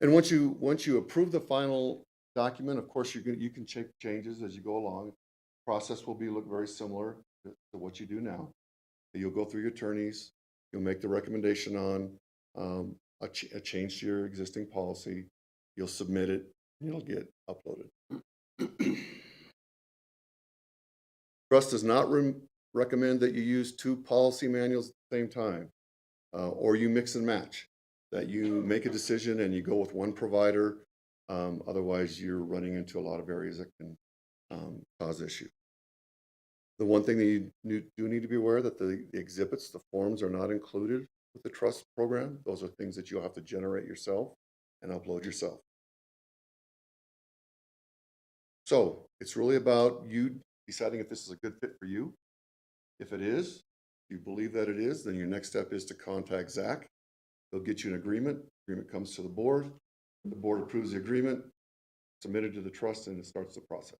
And once you approve the final document, of course, you can make changes as you go along. The process will look very similar to what you do now. You'll go through your attorneys. You'll make the recommendation on a change to your existing policy. You'll submit it, and it'll get uploaded. Trust does not recommend that you use two policy manuals at the same time, or you mix and match. That you make a decision and you go with one provider. Otherwise, you're running into a lot of areas that can cause issues. The one thing that you do need to be aware that the exhibits, the forms, are not included with the trust program. Those are things that you'll have to generate yourself and upload yourself. So it's really about you deciding if this is a good fit for you. If it is, if you believe that it is, then your next step is to contact Zach. They'll get you an agreement. Agreement comes to the board. The board approves the agreement, submitted to the trust, and it starts the process.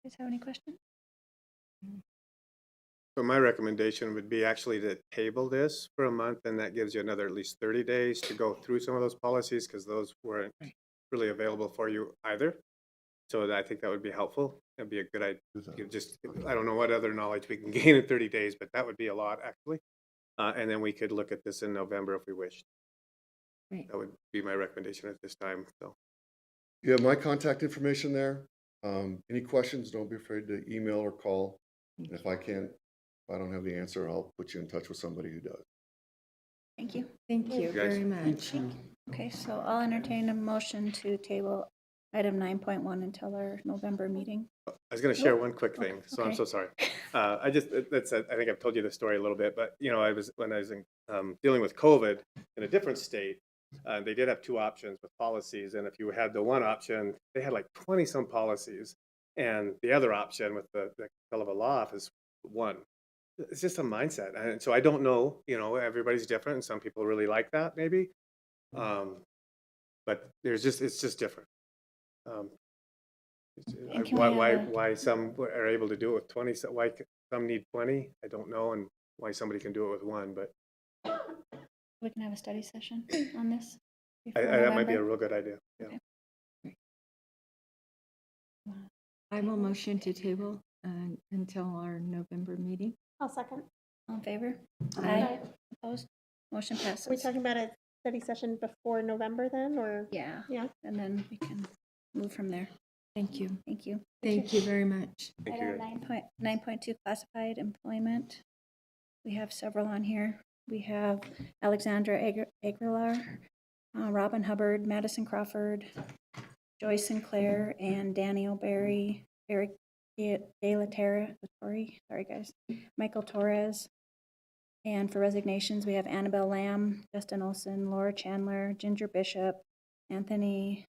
Do you have any questions? So my recommendation would be actually to table this for a month, and that gives you another at least 30 days to go through some of those policies, because those weren't really available for you either. So I think that would be helpful. That'd be a good idea. I don't know what other knowledge we can gain in 30 days, but that would be a lot, actually. And then we could look at this in November if we wished. That would be my recommendation at this time. So, You have my contact information there. Any questions, don't be afraid to email or call. And if I don't have the answer, I'll put you in touch with somebody who does. Thank you. Thank you guys. very much. Okay, so I'll entertain a motion to table item 9.1 until our November meeting. I was going to share one quick thing, so I'm okay. so sorry. I think I've told you the story a little bit, but when I was dealing with COVID in a different state, they did have two options with policies, and if you had the one option, they had like 20 some policies, and the other option with the hell of a law office one. It's just a mindset, and so I don't know. Everybody's different, and some people really like that maybe, but it's just different. And can we have Why some are able to do it with 20, why some need 20, I don't know, and why somebody can do it with one, but we can have a study session on this? that might be a real good idea. Yeah. Okay. I will motion to table until our November meeting. I'll second. All in favor? Aye. Opposed? Motion passes. Are we talking about a study session before November then, or? Yeah. Yeah. And then we can move from there. Thank you. Thank you. Thank you very much. Thank you. Item 9.2 classified employment. We have several on here. We have Alexandra Aguilar, Robin Hubbard, Madison Crawford, Joyce Sinclair, and Daniel Barry, Eric De La Terra, sorry guys, Michael Torres. And for resignations, we have Annabelle Lamb, Justin Olson, Laura Chandler, Ginger Bishop, Anthony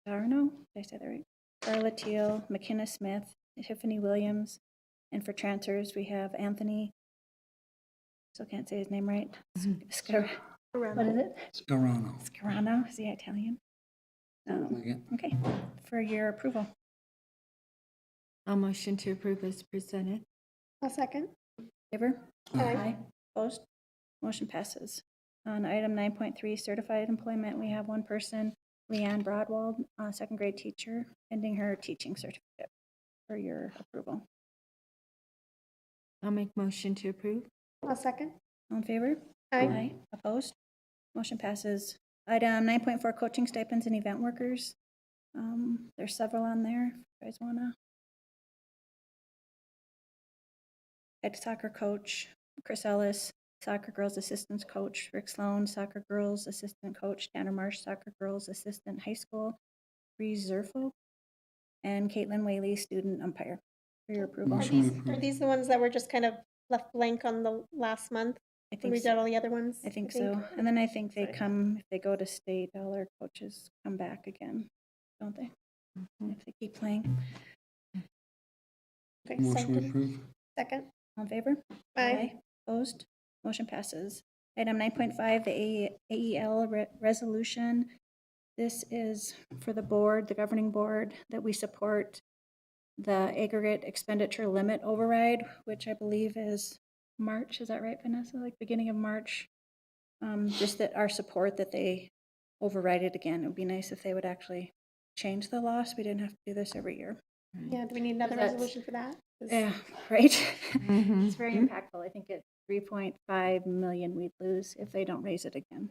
Garno, did I say that right? Carla Teal, McKenna Smith, Tiffany Williams. And for transfers, we have Anthony, still can't say his name right. What is it? Scarano, is he Italian? Okay, for your approval. I'll motion to approve as presented. I'll second. Favor? Aye. Opposed? Motion passes. On item 9.3, certified employment, we have one person, Leanne Broadwald, second grade teacher, pending her teaching certificate for your approval. I'll make motion to approve. I'll second. All in favor? Aye. Opposed? Motion passes. Item 9.4, coaching stipends and event workers. There's several on there. If you guys wanna. Head soccer coach, Chris Ellis, soccer girls assistant coach, Rick Sloan, soccer girls assistant coach, Tanner Marsh, soccer girls assistant high school, Bree Zerfel, and Caitlin Whaley, student umpire, for your approval. Are these the ones that were just kind of left blank on the last month? I When think we so. did all the other ones? I think so. And then I think they come, if they go to state, all our coaches come back again, don't they? If they keep playing. Okay, second. Second. All in favor? Aye. Opposed? Motion passes. Item 9.5, the AEL resolution. This is for the board, the governing board, that we support the aggregate expenditure limit override, which I believe is March. Is that right, Vanessa? Like beginning of March? Just that our support that they override it again. It would be nice if they would actually change the law so we didn't have to do this every year. Yeah, do we need another That's- resolution for that? Yeah, right. Mhm. It's very impactful. I think it's 3.5 million we'd lose if they don't raise it again.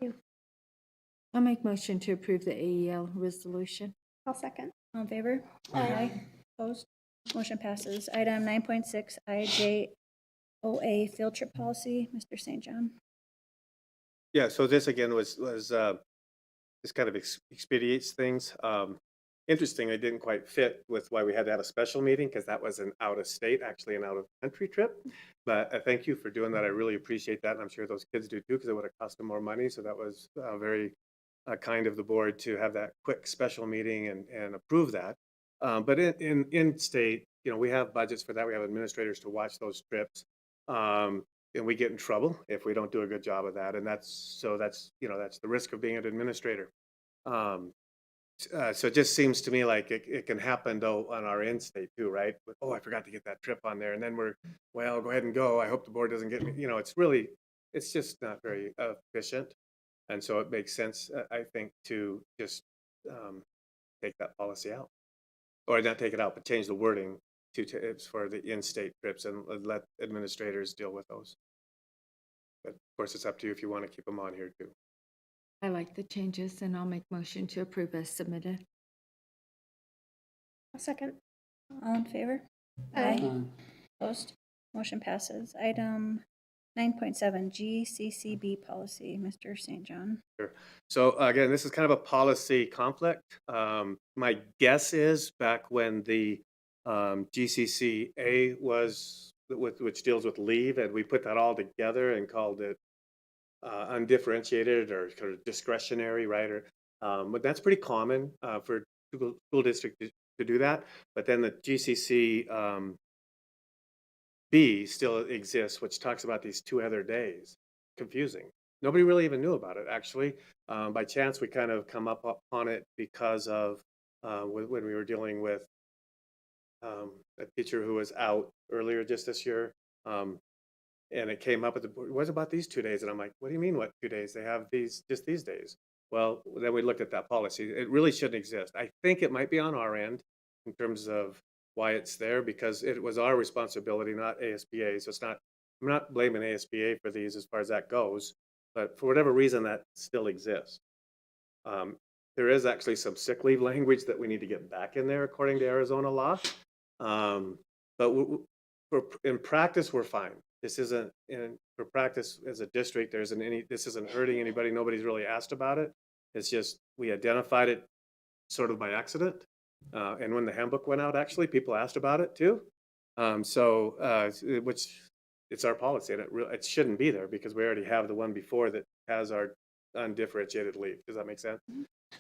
I'll make motion to approve the AEL resolution. I'll second. All in favor? Aye. Opposed? Motion passes. Item 9.6, IJOA field trip policy. Mr. St. John. Yeah, so this again was this kind of expedites things. Interesting, it didn't quite fit with why we had to have a special meeting, because that was an out-of-state, actually an out-of-country trip. But thank you for doing that. I really appreciate that, and I'm sure those kids do too, because it would have cost them more money. So that was very kind of the board to have that quick special meeting and approve that. But in state, we have budgets for that. We have administrators to watch those trips. And we get in trouble if we don't do a good job of that. And that's the risk of being an administrator. So it just seems to me like it can happen though on our end state too, right? Oh, I forgot to get that trip on there, and then go ahead and go. I hope the board doesn't get me. It's just not very efficient, and so it makes sense, I think, to just take that policy out, or not take it out, but change the wording to for the in-state trips and let administrators deal with those. But of course, it's up to you if you want to keep them on here too. I like the changes, and I'll make motion to approve as submitted. A second. All in favor? Aye. Opposed? Motion passes. Item 9.7, GCCB policy, Mr. St. John. Sure. So again, this is kind of a policy conflict. My guess is back when the GCCA was, which deals with leave, and we put that all together and called it undifferentiated or kind of discretionary, right? Or, but that's pretty common for school district to do that. But then the GCC B still exists, which talks about these 2 other days. Confusing. Nobody really even knew about it, actually. By chance, we kind of come up on it because of when we were dealing with a teacher who was out earlier just this year. And it came up at the board, what about these 2 days? And I'm like, what do you mean, what 2 days? They have just these days. Well, then we looked at that policy. It really shouldn't exist. I think it might be on our end in terms of why it's there, because it was our responsibility, not ASBA. So it's not, I'm not blaming ASBA for these as far as that goes, but for whatever reason, that still exists. There is actually some sick leave language that we need to get back in there according to Arizona law. But in practice, we're fine. This isn't for practice as a district. This isn't hurting anybody. Nobody's really asked about it. It's just we identified it sort of by accident. And when the handbook went out, actually, people asked about it too. Which it's our policy, and it shouldn't be there because we already have the one before that has our undifferentiated leave. Does that make sense?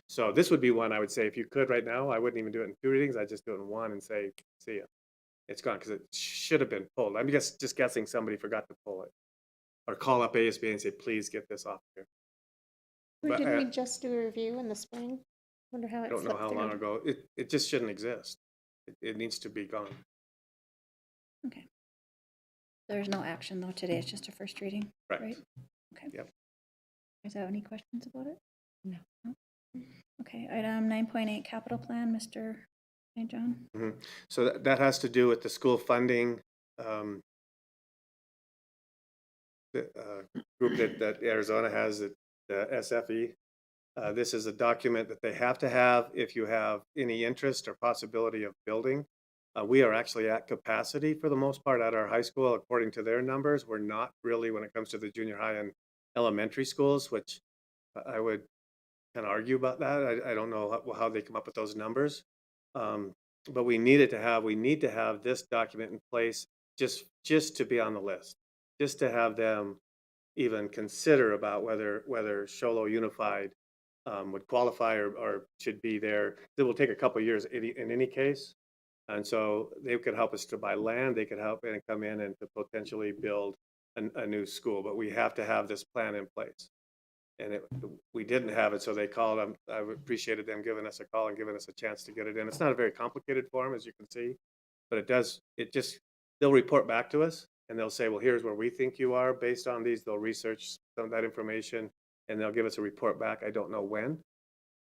So this would be one I would say if you could right now. I wouldn't even do it in 2 readings. I'd just do it in 1 and say, see ya. It's gone because it should have been pulled. I'm just guessing somebody forgot to pull it, or call up ASBA and say, please get this off here. But Didn't we just do a review in the spring? Wonder how I it don't know slipped how through. long ago. It just shouldn't exist. It needs to be gone. Okay. There's no action though today. It's just a first reading, Right. right? Okay. Yep. Is there any questions about it? No. Okay, item 9.8, capital plan, Mr. St. John. So that has to do with the school funding group that Arizona has, the SFE. This is a document that they have to have if you have any interest or possibility of building. We are actually at capacity for the most part at our high school, according to their numbers. We're not really when it comes to the junior high and elementary schools, which I would kind of argue about that. I don't know how they come up with those numbers. But we need to have this document in place just to be on the list, just to have them even consider about whether Sholo Unified would qualify or should be there. It will take a couple of years in any case. And so they could help us to buy land. They could help and come in and to potentially build a new school. But we have to have this plan in place. And we didn't have it, so they called. I appreciated them giving us a call and giving us a chance to get it in. It's not a very complicated form, as you can see, but they'll report back to us and they'll say, well, here's where we think you are based on these. They'll research some of that information and they'll give us a report back. I don't know when,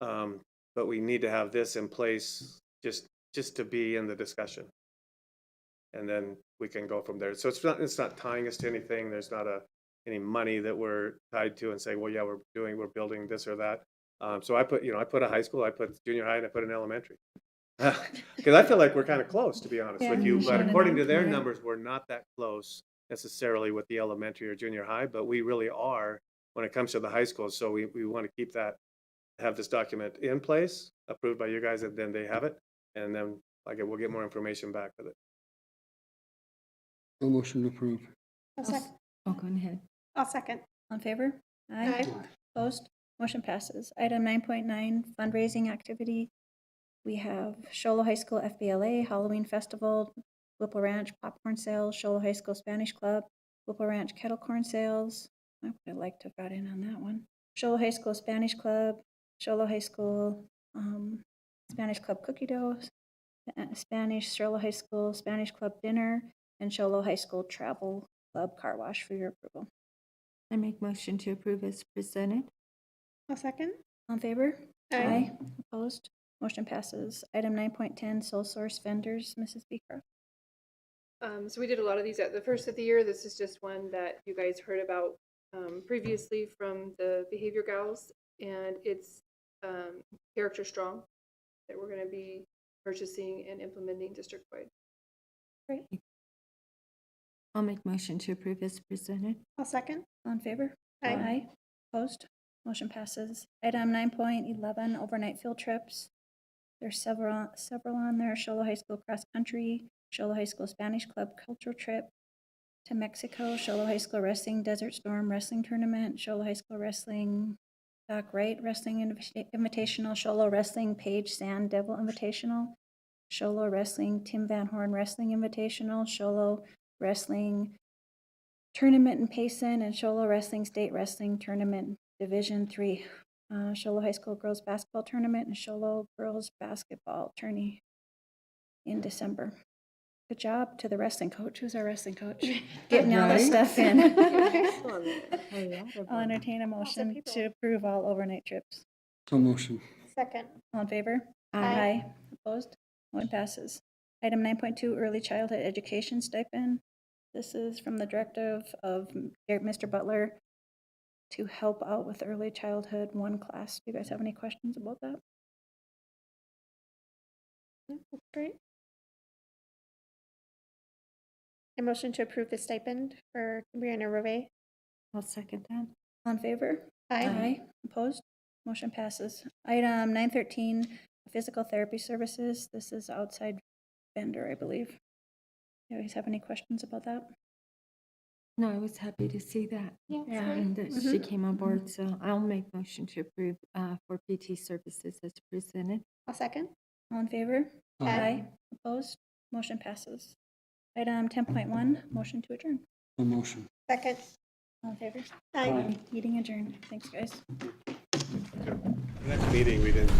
but we need to have this in place just to be in the discussion. And then we can go from there. So it's not tying us to anything. There's not any money that we're tied to and say, well, yeah, we're building this or that. So I put a high school, I put junior high, and I put an elementary. Because I feel like we're kind of close, to be honest with you. But according to their numbers, we're not that close necessarily with the elementary or junior high, but we really are when it comes to the high school. So we want to have this document in place, approved by you guys, and then they have it. And then we'll get more information back with it. No motion to approve. A second. Oh, go ahead. I'll second. On favor? Aye. Opposed? Motion passes. Item 9.9, fundraising activity. We have Sholo High School FBLA, Halloween Festival, Whipple Ranch Popcorn Sales, Sholo High School Spanish Club, Whipple Ranch Kettle Corn Sales. I would have liked to have got in on that one. Sholo High School Spanish Club, Sholo High School Spanish Club Cookie Dough, Sholo High School Spanish Club Dinner, and Sholo High School Travel Club Car Wash for your approval. I make motion to approve as presented. A second. On favor? Aye. Opposed? Motion passes. Item 9.10, sole source vendors, Mrs. Beecroft. So we did a lot of these at the first of the year. This is just one that you guys heard about previously from the behavior gals, and it's Character Strong that we're going to be purchasing and implementing district-wide. I'll make motion to approve as presented. I'll second. All in favor? Aye. Opposed? Motion passes. Item 9.11, overnight field trips. There's several on there. Shola High School cross country, Shola High School Spanish Club cultural trip to Mexico, Shola High School Wrestling Desert Storm Wrestling Tournament, Shola High School Wrestling Doc Wright Wrestling Invitational, Shola Wrestling Paige Sand Devil Invitational, Shola Wrestling Tim Van Horn Wrestling Invitational, Shola Wrestling Tournament in Payson, and Shola Wrestling State Wrestling Tournament Division 3. Shola High School Girls Basketball Tournament and Shola Girls Basketball Tourney in December. Good job to the wrestling coach. Who's our wrestling coach? Getting all this Right? stuff in. Oh, I'll entertain a motion to approve all overnight trips. So motion. Second. All in favor? Aye. Opposed? Motion passes. Item 9.2, early childhood education stipend. This is from the directive of Mr. Butler to help out with early childhood one class. Do you guys have any questions about that? Great. A motion to approve the stipend for Brianna Rove. I'll second that. All in favor? Aye. Opposed? Motion passes. Item 9.13, physical therapy services. This is outside vendor, I believe. You guys have any questions about that? No, I was happy to see that. Yeah. And that she came on board, so I'll make motion to approve for PT services as presented. I'll second. All in favor? Aye. Opposed? Motion passes. Item 10.1, motion to adjourn. So motion. Second. All in favor? Aye. Meeting adjourned. Thanks, guys. Next meeting, we didn't.